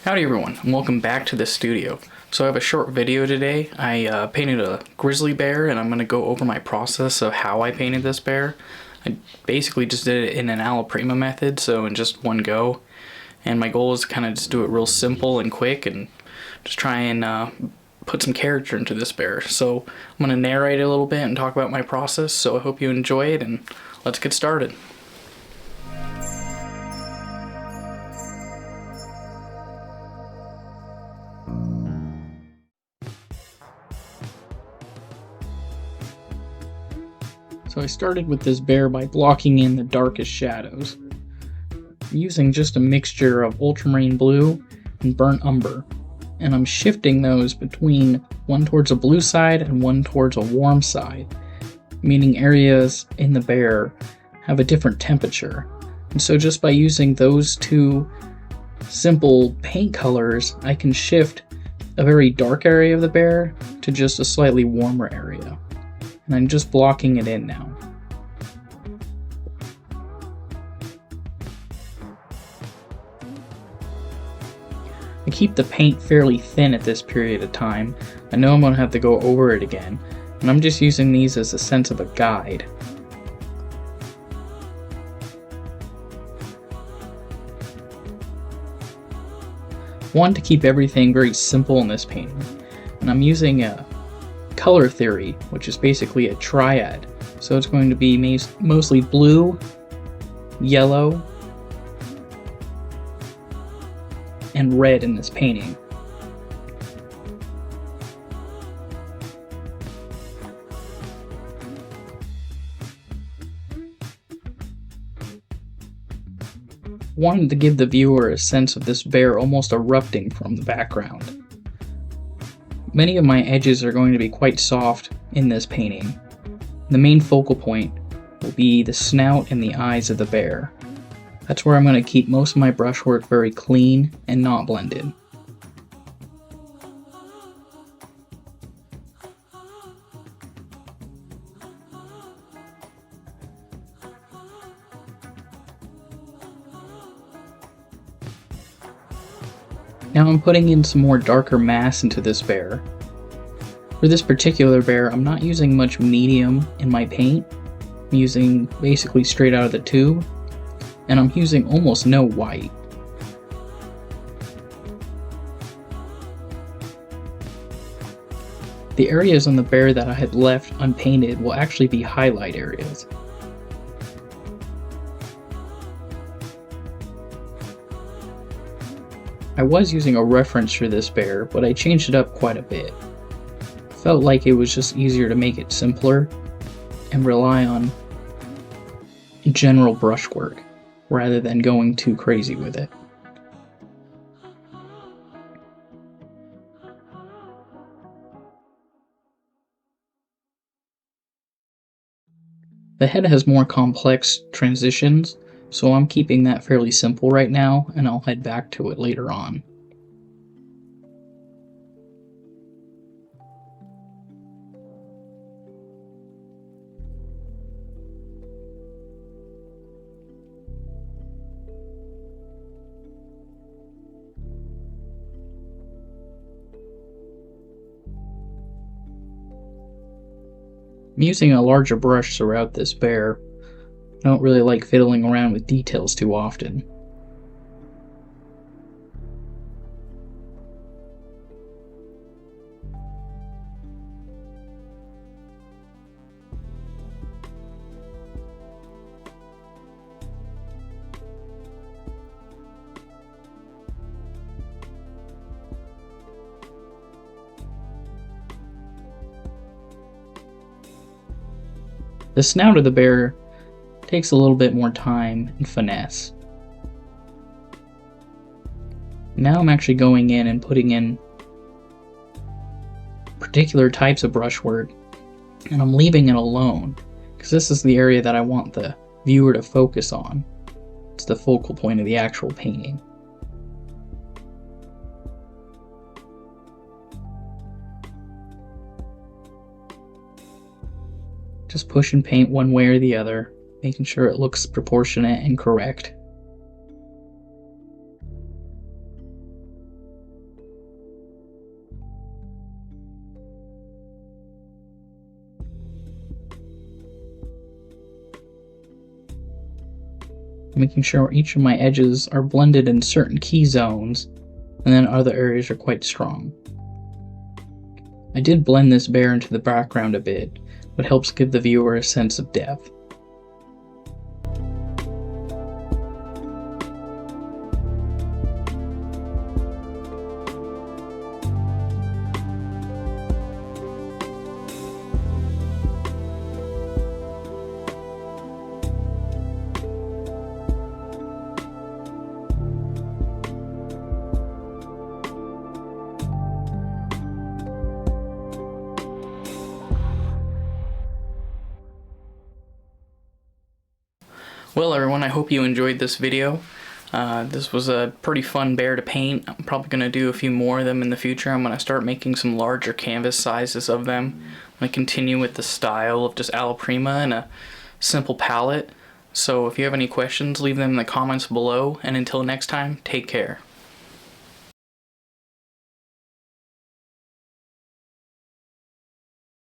Howdy everyone, and welcome back to the studio. So I have a short video today. I painted a grizzly bear, and I'm going to go over my process of how I painted this bear. I basically just did it in an alla prima method, so in just one go. And my goal is to kind of just do it real simple and quick, and just try and put some character into this bear. So I'm going to narrate a little bit and talk about my process, so I hope you enjoy it, and let's get started. So I started with this bear by blocking in the darkest shadows, using just a mixture of ultramarine blue and burnt umber, and I'm shifting those between one towards a blue side and one towards a warm side, meaning areas in the bear have a different temperature. And so just by using those two simple paint colors, I can shift a very dark area of the bear to just a slightly warmer area. And I'm just blocking it in now. I keep the paint fairly thin at this period of time. I know I'm going to have to go over it again, and I'm just using these as a sense of a guide. One, to keep everything very simple in this painting, and I'm using a color theory, which is basically a triad. So it's going to be mostly blue, yellow, and red in this painting. Wanted to give the viewer a sense of this bear almost erupting from the background. Many of my edges are going to be quite soft in this painting. The main focal point will be the snout and the eyes of the bear. That's where I'm going to keep most of my brushwork very clean and not blended. Now I'm putting in some more darker mass into this bear. For this particular bear, I'm not using much medium in my paint. I'm using basically straight out of the tube, and I'm using almost no white. The areas on the bear that I had left unpainted will actually be highlight areas. I was using a reference for this bear, but I changed it up quite a bit. Felt like it was just easier to make it simpler and rely on general brushwork rather than going too crazy with it. The head has more complex transitions, so I'm keeping that fairly simple right now, and I'll head back to it later on. I'm using a larger brush throughout this bear. I don't really like fiddling around with details too often. The snout of the bear takes a little bit more time and finesse. Now I'm actually going in and putting in particular types of brushwork, and I'm leaving it alone, because this is the area that I want the viewer to focus on. It's the focal point of the actual painting. Just push and paint one way or the other, making sure it looks proportionate and correct. making sure each of my edges are blended in certain key zones, and then other areas are quite strong. I did blend this bear into the background a bit, but helps give the viewer a sense of depth. Well everyone, I hope you enjoyed this video. This was a pretty fun bear to paint. I'm probably going to do a few more of them in the future. I'm going to start making some larger canvas sizes of them. I'm going to continue with the style of just alla prima and a simple palette. So if you have any questions, leave them in the comments below, and until next time, take care.